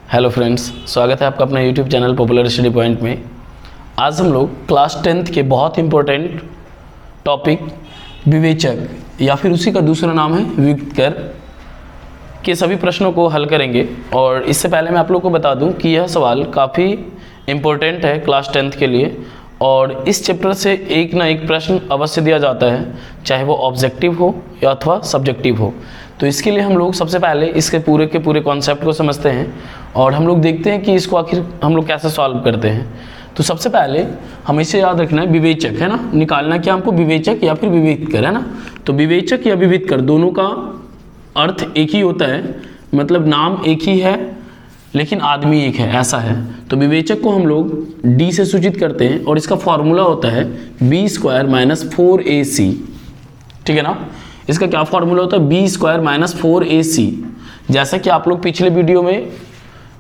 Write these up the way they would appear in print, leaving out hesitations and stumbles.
Hello friends, स्वागत है आपका अपना YouTube channel popular study point में। आज हम लोग क्लास 10th के बहुत इंपॉर्टेंट टॉपिक विवेचक या फिर उसी का दूसरा नाम है व्युत्कर के सभी प्रश्नों को हल करेंगे। और इससे पहले मैं आप लोग को बता दूं कि यह सवाल काफ़ी इम्पोर्टेंट है क्लास 10th के लिए और इस चैप्टर से एक ना एक प्रश्न अवश्य दिया जाता है, चाहे वो ऑब्जेक्टिव हो या अथवा सब्जेक्टिव हो। तो इसके लिए हम लोग सबसे पहले इसके पूरे के पूरे कॉन्सेप्ट को समझते हैं और हम लोग देखते हैं कि इसको आखिर हम लोग कैसे सॉल्व करते हैं। तो सबसे पहले हमेशा याद रखना है विवेचक, है ना, निकालना क्या हमको, विवेचक या फिर विविधकर, है ना। तो विवेचक या विविधकर दोनों का अर्थ एक ही होता है, मतलब नाम एक ही है लेकिन आदमी एक है, ऐसा है। तो विवेचक को हम लोग डी से सूचित करते हैं और इसका फॉर्मूला होता है बी स्क्वायर माइनस 4ac, ठीक है ना। इसका क्या फॉर्मूला होता है, बी स्क्वायर माइनस 4ac। जैसा कि आप लोग पिछले वीडियो में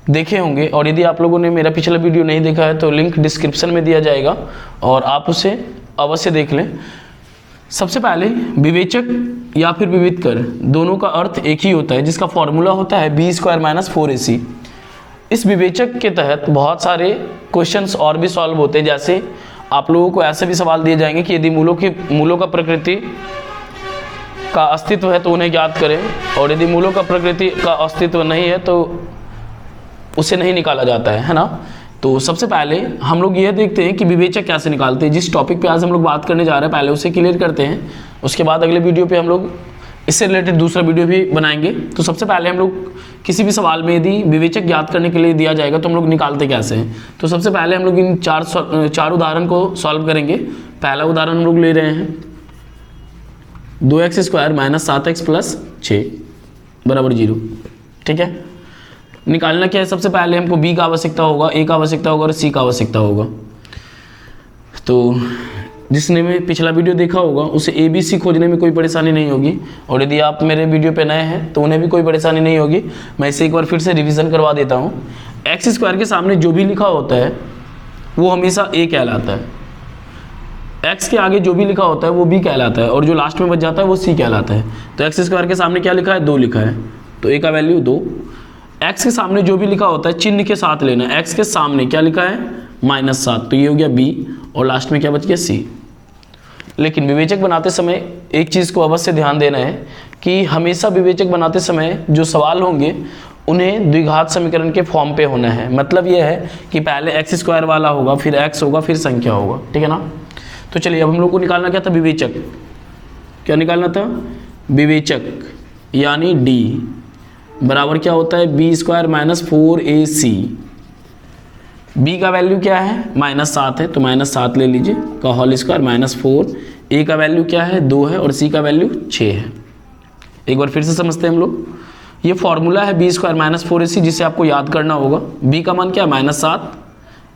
देखे होंगे और यदि आप लोगों ने मेरा पिछला वीडियो नहीं देखा है तो लिंक डिस्क्रिप्शन में दिया जाएगा और आप उसे अवश्य देख लें। सबसे पहले विवेचक या फिर विविधकर दोनों का अर्थ एक ही होता है, जिसका फॉर्मूला होता है बी स्क्वायर माइनस 4ac। इस विवेचक के तहत बहुत सारे क्वेश्चंस और भी सॉल्व होते हैं। जैसे आप लोगों को ऐसे भी सवाल दिए जाएंगे कि यदि मूलों का प्रकृति का अस्तित्व है तो उन्हें ज्ञात करें, और यदि मूलों का प्रकृति का अस्तित्व नहीं है तो उसे नहीं निकाला जाता है ना। तो सबसे पहले हम लोग यह देखते हैं कि विवेचक कैसे निकालते हैं। जिस टॉपिक पे आज हम लोग बात करने जा रहे हैं पहले उसे क्लियर करते हैं, उसके बाद अगले वीडियो पे हम लोग इससे रिलेटेड दूसरा वीडियो भी बनाएंगे। तो सबसे पहले हम लोग किसी भी सवाल में यदि विवेचक ज्ञात करने के लिए दिया जाएगा तो हम लोग निकालते कैसे हैं। तो सबसे पहले हम लोग इन चार उदाहरण को सॉल्व करेंगे। पहला उदाहरण हम लोग ले रहे हैं 2x square minus 7x plus 6 बराबर 0, ठीक है। निकालना क्या है, सबसे पहले हमको b का आवश्यकता होगा, a का आवश्यकता होगा और c का आवश्यकता होगा। तो जिसने में पिछला वीडियो देखा होगा उसे a b c खोजने में कोई परेशानी नहीं होगी, और यदि आप मेरे वीडियो पे नए हैं तो उन्हें भी कोई परेशानी नहीं होगी। मैं इसे एक बार फिर से रिवीजन करवा देता हूँ। एक्स स्क्वायर के सामने जो भी लिखा होता है वो हमेशा a कहलाता है, x के आगे जो भी लिखा होता है वो b कहलाता है और जो लास्ट में बच जाता है वो c कहलाता है। तो एक्स स्क्वायर के सामने क्या लिखा है, 2 लिखा है, तो a का वैल्यू 2। x के सामने जो भी लिखा होता है चिन्ह के साथ लेना है। x के सामने क्या लिखा है, -7, तो ये हो गया b और लास्ट में क्या बच गया c। लेकिन विवेचक बनाते समय एक चीज़ को अवश्य ध्यान देना है कि हमेशा विवेचक बनाते समय जो सवाल होंगे उन्हें द्विघात समीकरण के फॉर्म पे होना है। मतलब यह है कि पहले एक्स स्क्वायर वाला होगा, फिर x होगा, फिर संख्या होगा, ठीक है ना। तो चलिए अब हम लोग को निकालना क्या था, विवेचक। क्या निकालना था, विवेचक, यानी d बराबर क्या होता है, B square minus 4ac। b का वैल्यू क्या है, -7 है, तो -7 ले लीजिए का होल स्क्वायर -4। a का वैल्यू क्या है, 2 है, और c का वैल्यू 6 है। एक बार फिर से समझते हैं हम लोग। ये फॉर्मूला है बी स्क्वायर माइनस 4ac, जिसे आपको याद करना होगा। b का मान क्या है, -7,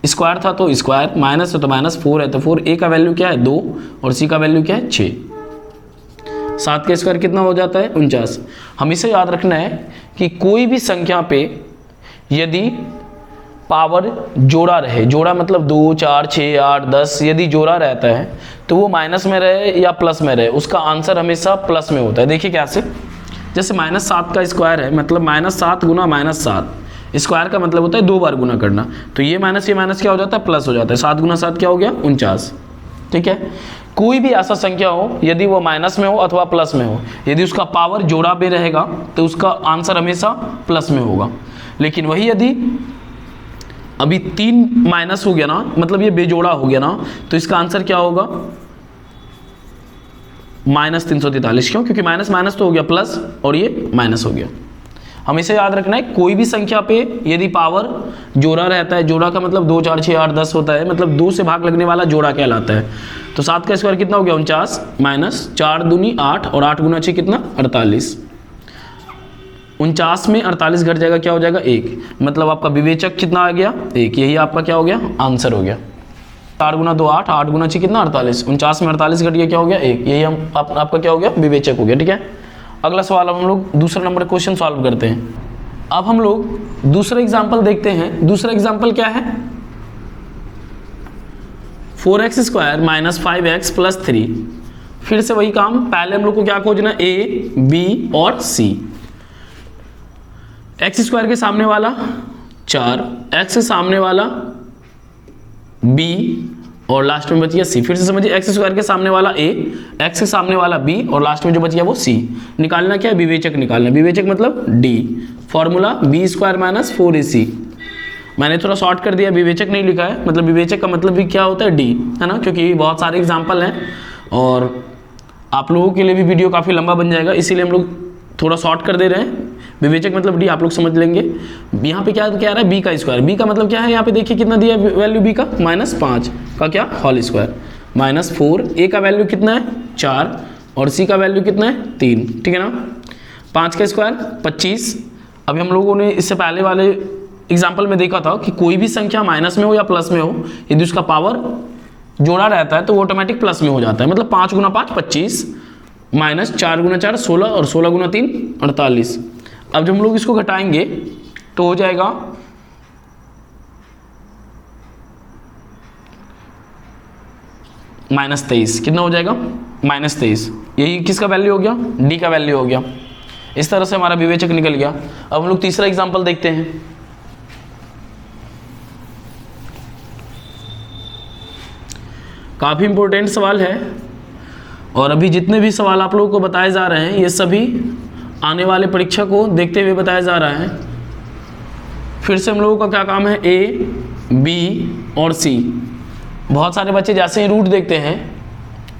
स्क्वायर था तो स्क्वायर, माइनस है तो -4 है, तो 4a का वैल्यू क्या है, 2, और c का वैल्यू क्या है, 6। 7 का स्क्वायर कितना हो जाता है, 49। हमेशा याद रखना है कि कोई भी संख्या पे यदि पावर जोड़ा रहे, जोड़ा मतलब 2, 4, 6, 8, 10, यदि जोड़ा रहता है तो वो माइनस में रहे या प्लस में रहे, उसका आंसर हमेशा प्लस में होता है। देखिए कैसे, जैसे -7 का स्क्वायर है, मतलब -7 गुना -7, स्क्वायर का मतलब होता है 2 बार गुना करना, तो ये माइनस क्या हो जाता है, प्लस हो जाता है। 7 गुना 7 क्या हो गया, 49, ठीक है। कोई भी ऐसा संख्या हो, यदि वो माइनस में हो अथवा प्लस में हो, यदि उसका पावर जोड़ा में रहेगा तो उसका आंसर हमेशा प्लस में होगा। लेकिन वही यदि अभी 3 माइनस हो गया ना, मतलब ये बेजोड़ा हो गया ना, तो इसका आंसर क्या होगा, -343। क्यों, क्योंकि माइनस माइनस तो हो गया प्लस और ये माइनस हो गया। हमेशा याद रखना है कोई भी संख्या पे यदि पावर जोड़ा रहता है, जोड़ा का मतलब 2, 4, 6, 8, 10 होता है, मतलब 2 से भाग लगने वाला जोड़ा कहलाता है। तो 7 का स्क्वायर कितना हो गया, 49, माइनस 4 दूनी 8 और 8 गुना 6 कितना, 48। 49 में 48 घट जाएगा, क्या हो जाएगा, 1, मतलब आपका विवेचक कितना आ गया, 1। यही आपका क्या हो गया, आंसर हो गया। 4 गुना 2 8, 8 गुना 6 कितना, 48। 49 में 48 घट गया, क्या हो गया, 1। यही आपका क्या हो गया, विवेचक हो गया, ठीक है। अगला सवाल हम लोग दूसरा नंबर क्वेश्चन सॉल्व करते हैं। अब हम लोग दूसरा एग्जांपल देखते हैं। दूसरा एग्जांपल क्या है, 4x square minus 5x plus 3। फिर से वही काम, पहले हम लोग को क्या खोजना, a, b और c। एक्स स्क्वायर के सामने वाला 4, एक्स से सामने वाला b और लास्ट में बच गया c। फिर से समझिए, एक्स स्क्वायर के सामने वाला a, एक्स के सामने वाला b और लास्ट में जो बच गया वो c। निकालना क्या है? विवेचक निकालना। विवेचक मतलब d, formula b square minus 4ac। मैंने थोड़ा शॉर्ट कर दिया, विवेचक नहीं लिखा है, मतलब विवेचक का मतलब भी क्या होता है? d, है ना, क्योंकि बहुत सारे एग्जाम्पल हैं और आप लोगों के लिए भी वीडियो काफ़ी लंबा बन जाएगा, इसीलिए हम लोग थोड़ा शॉर्ट कर दे रहे हैं। विवेचक मतलब डी, आप लोग समझ लेंगे। यहाँ पे क्या कह रहा है? बी का स्क्वायर। बी का मतलब क्या है? यहाँ पे देखिए कितना दिया वैल्यू बी का, -5 का क्या होल स्क्वायर, -4। ए का वैल्यू कितना है? 4 और सी का वैल्यू कितना है? 3, ठीक है ना। 5 का स्क्वायर 25। अभी हम लोगों ने इससे पहले वाले एग्जाम्पल में देखा था कि कोई भी संख्या माइनस में हो या प्लस में हो, यदि उसका पावर जोड़ा रहता है तो वो ऑटोमेटिक प्लस में हो जाता है। मतलब 5 गुना 5 25, -4 गुना 4 16 और 16 गुना 3 48। अब जब हम लोग इसको घटाएंगे तो हो जाएगा -23। कितना हो जाएगा? -23। यही किसका वैल्यू हो गया? डी का वैल्यू हो गया। इस तरह से हमारा विवेचक निकल गया। अब हम लोग तीसरा एग्जांपल देखते हैं। काफ़ी इंपॉर्टेंट सवाल है और अभी जितने भी सवाल आप लोगों को बताए जा रहे हैं ये सभी आने वाले परीक्षा को देखते हुए बताया जा रहा है। फिर से हम लोगों का क्या काम है? ए, बी और सी। बहुत सारे बच्चे जैसे ही रूट देखते हैं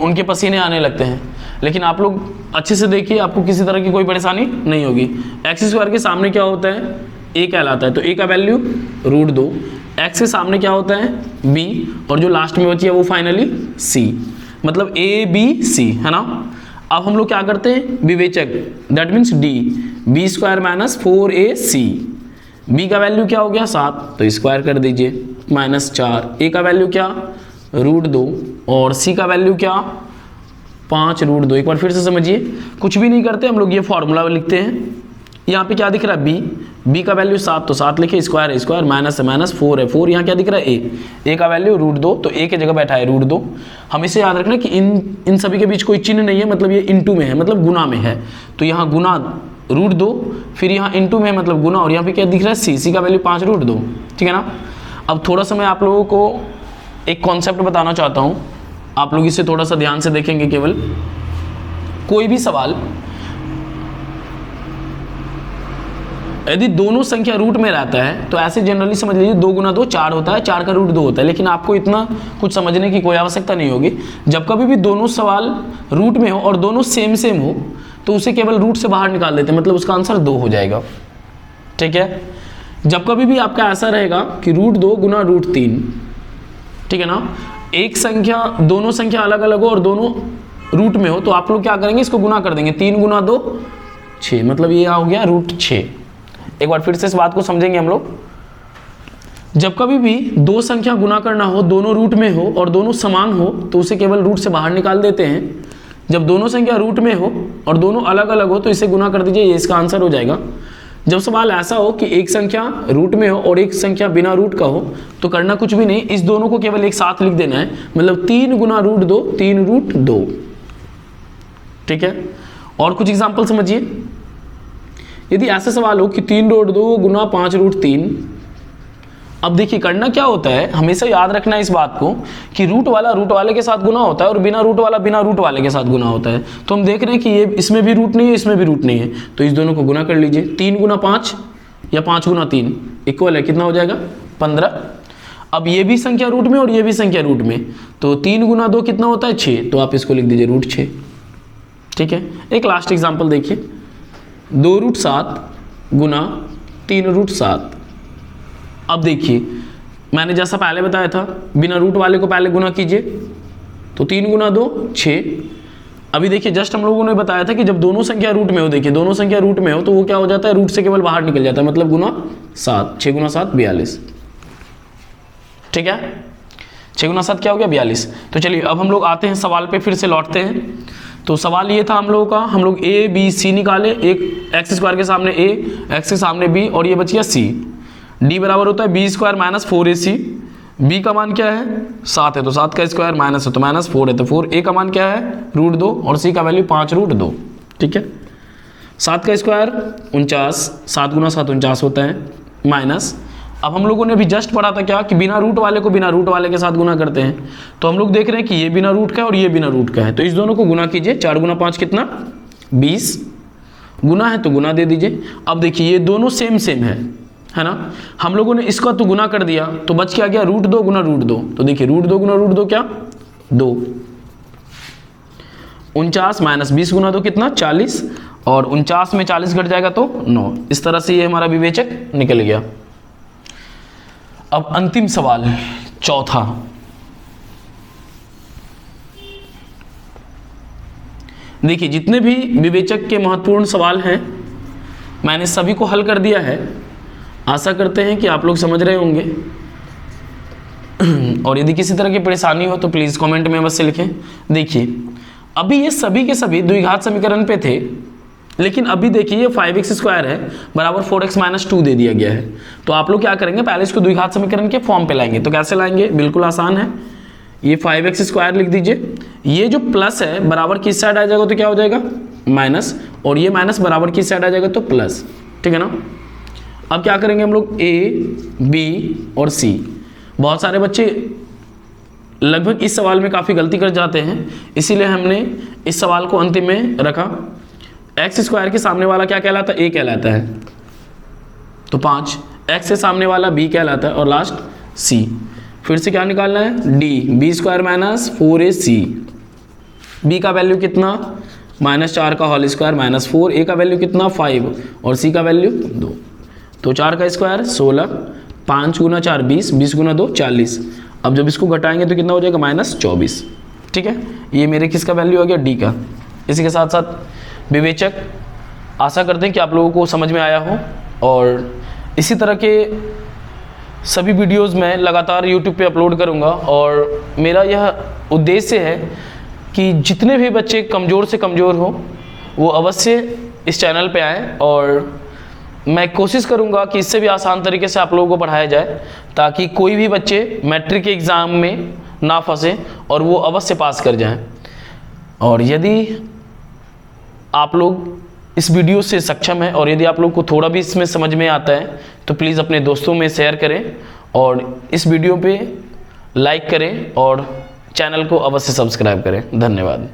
उनके पसीने आने लगते हैं, लेकिन आप लोग अच्छे से देखिए, आपको किसी तरह की कोई परेशानी नहीं होगी। एक्स स्क्वायर के सामने क्या होता है? ए कहलाता है, तो ए का वैल्यू √2। एक्स के सामने क्या होता है? बी और जो लास्ट में बची है वो फाइनली सी, मतलब ए बी सी, है ना। अब हम लोग क्या करते हैं? विवेचक, that means D, B square minus 4ac। B का वैल्यू क्या हो गया? 7, तो स्क्वायर कर दीजिए, -4। ए का वैल्यू क्या? √2 और सी का वैल्यू क्या? 5 √2। एक बार फिर से समझिए, कुछ भी नहीं करते हम लोग, ये फॉर्मूला लिखते हैं। यहाँ पे क्या दिख रहा है? बी का वैल्यू 7, तो 7 लिखे, स्क्वायर है स्क्वायर, माइनस है माइनस, 4 है 4। यहाँ क्या दिख रहा है? ए का वैल्यू √2, तो ए की जगह बैठा है √2। हमेशा याद रखना कि इन सभी के बीच कोई चिन्ह नहीं है, मतलब ये इनटू में है, मतलब गुना में है। तो यहाँ गुना √2, फिर यहाँ इनटू में है मतलब गुना, और यहाँ पे क्या दिख रहा है? सी का वैल्यू 5 √2, ठीक है ना। अब थोड़ा सा मैं आप लोगों को एक कॉन्सेप्ट बताना चाहता हूँ, आप लोग इसे थोड़ा सा ध्यान से देखेंगे। केवल कोई भी सवाल यदि दोनों संख्या रूट में रहता है तो ऐसे जनरली समझ लीजिए 2 गुना 2 4 होता है, 4 का √2 होता है। लेकिन आपको इतना कुछ समझने की कोई आवश्यकता नहीं होगी। जब कभी भी दोनों सवाल रूट में हो और दोनों सेम हो तो उसे केवल रूट से बाहर निकाल देते हैं, मतलब उसका आंसर 2 हो जाएगा, ठीक है। जब कभी भी आपका ऐसा रहेगा कि √2 गुना √3, ठीक है ना, एक संख्या दोनों संख्या अलग अलग हो और दोनों रूट में हो तो आप लोग क्या करेंगे? इसको गुना कर देंगे, 3 गुना 2 6, मतलब ये हो गया √6। एक बार फिर से इस बात को समझेंगे हम लोग। जब कभी भी दो संख्या गुना करना हो, दोनों रूट में हो और दोनों समान हो तो उसे केवल रूट से बाहर निकाल देते हैं। जब दोनों संख्या रूट में हो और दोनों अलग अलग हो तो इसे गुना कर दीजिए, ये इसका आंसर हो जाएगा। जब सवाल ऐसा हो कि एक संख्या रूट में हो और एक संख्या बिना रूट का हो तो करना कुछ भी नहीं, इस दोनों को केवल एक साथ लिख देना है, मतलब 3 गुना √2 3 √2, ठीक है। और कुछ एग्जाम्पल समझिए। यदि ऐसा सवाल हो कि 3 √2 गुना 5 √3, अब देखिए करना क्या होता है, हमेशा याद रखना है इस बात को कि रूट वाला रूट वाले के साथ गुना होता है और बिना रूट वाला बिना रूट वाले के साथ गुना होता है। तो हम देख रहे हैं कि ये इसमें भी रूट नहीं है, इसमें भी रूट नहीं है, तो इस दोनों को गुना कर लीजिए। 3 गुना 5 या 5 गुना 3 इक्वल है, कितना हो जाएगा? 15। अब ये भी संख्या रूट में और ये भी संख्या रूट में, तो 3 गुना 2 कितना होता है? 6, तो आप इसको लिख दीजिए √6, ठीक है। एक लास्ट एग्जाम्पल देखिए, 2 √7 गुना 3 √7। अब देखिए मैंने जैसा पहले बताया था, बिना रूट वाले को पहले गुना कीजिए, तो 3 गुना 2 6। अभी देखिए जस्ट हम लोगों ने बताया था कि जब दोनों संख्या रूट में हो, देखिए दोनों संख्या रूट में हो तो वो क्या हो जाता है? रूट से केवल बाहर निकल जाता है, मतलब गुना 7, 6 गुना 7 42, ठीक है। 6 गुना 7 क्या हो गया? 42। तो चलिए अब हम लोग आते हैं सवाल पे, फिर से लौटते हैं। तो सवाल ये था हम लोगों का, हम लोग ए बी सी निकाले, एक एक्स स्क्वायर के सामने ए, एक्स के सामने बी और ये बच गया सी। डी बराबर होता है B square minus 4ac। B का मान क्या है? 7 है, तो 7 का स्क्वायर माइनस है तो -4 है, तो 4। ए का मान क्या है? √2 और सी का वैल्यू 5 √2, ठीक है। 7 का स्क्वायर 49, 7 गुना 7 49 होता है, माइनस, अब हम लोगों ने अभी जस्ट पढ़ा था क्या कि बिना रूट वाले को बिना रूट वाले के साथ गुना करते हैं। तो हम लोग देख रहे हैं कि ये बिना रूट का है और ये बिना रूट का है, तो इस दोनों को गुना कीजिए। 4 गुना 5 कितना 20, गुना है तो गुना दे दीजिए। अब देखिए ये दोनों सेम सेम है ना, हम लोगों ने इसका तो गुना कर दिया तो बच क्या गया रूट 2 गुना रूट 2। तो देखिए रूट 2 गुना रूट 2 क्या 2, 49 माइनस 20 गुना 2 कितना 40, और 49 में 40 घट जाएगा तो 9। इस तरह से ये हमारा विवेचक निकल गया। अब अंतिम सवाल चौथा, देखिए जितने भी विवेचक के महत्वपूर्ण सवाल हैं मैंने सभी को हल कर दिया है। आशा करते हैं कि आप लोग समझ रहे होंगे, और यदि किसी तरह की परेशानी हो तो प्लीज़ कमेंट में अवश्य लिखें। देखिए अभी ये सभी के सभी द्विघात समीकरण पे थे, लेकिन अभी देखिए ये 5x² है बराबर 4x - 2 दे दिया गया है। तो आप लोग क्या करेंगे, पहले इसको द्विघात समीकरण के फॉर्म पे लाएंगे। तो कैसे लाएंगे, बिल्कुल आसान है, ये 5x² लिख दीजिए। ये जो प्लस है बराबर किस साइड आ जाएगा तो क्या हो जाएगा माइनस, और ये माइनस बराबर किस साइड आ जाएगा तो प्लस, ठीक है ना। अब क्या करेंगे हम लोग a, b और c। बहुत सारे बच्चे लगभग इस सवाल में काफ़ी गलती कर जाते हैं, इसीलिए हमने इस सवाल को अंतिम में रखा। x² के सामने वाला क्या कहलाता है, a कहलाता है, तो 5, x से सामने वाला b कहलाता है, और लास्ट c। फिर से क्या निकालना है d, b² - 4ac। b का वैल्यू कितना -4 का होल स्क्वायर -4, a का वैल्यू कितना 5 और c का वैल्यू 2। तो 4 का स्क्वायर 16, 5 गुना 4 20, 20 गुना 2 40। अब जब इसको घटाएंगे तो कितना हो जाएगा -24, ठीक है। ये मेरे किसका वैल्यू आ गया डी का। इसी के साथ साथ विवेचक, आशा करते हैं कि आप लोगों को समझ में आया हो, और इसी तरह के सभी वीडियोस मैं लगातार यूट्यूब पे अपलोड करूँगा। और मेरा यह उद्देश्य है कि जितने भी बच्चे कमज़ोर से कमज़ोर हो वो अवश्य इस चैनल पे आएँ, और मैं कोशिश करूंगा कि इससे भी आसान तरीके से आप लोगों को पढ़ाया जाए, ताकि कोई भी बच्चे मैट्रिक के एग्ज़ाम में ना फंसे और वो अवश्य पास कर जाएं। और यदि आप लोग इस वीडियो से सक्षम हैं और यदि आप लोग को थोड़ा भी इसमें समझ में आता है तो प्लीज़ अपने दोस्तों में शेयर करें, और इस वीडियो पे लाइक करें, और चैनल को अवश्य सब्सक्राइब करें। धन्यवाद।